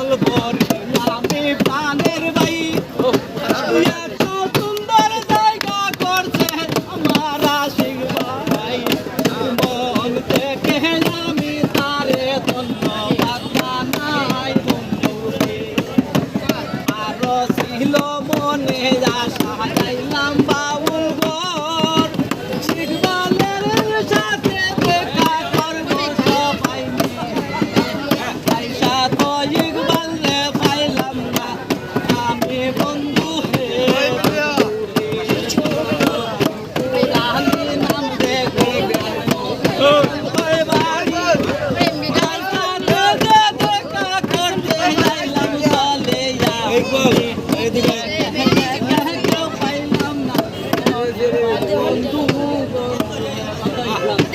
বলবো আমি প্রাণের ভাই এত সুন্দর জায়গা করছে আমার আশিক ভাই মন থেকে আমি তারে ধন্যবাদ জানাই বন্ধুরে আরো ছিল মনে আশা যাইলাম বাউল ঘর শিখবালের সাথে দেখা করবো সবাই পয়সা তো ইকবাল রে পাইলাম না আমি বন্ধু হে নাম দেখে দেখা করতে যাইলাম চলে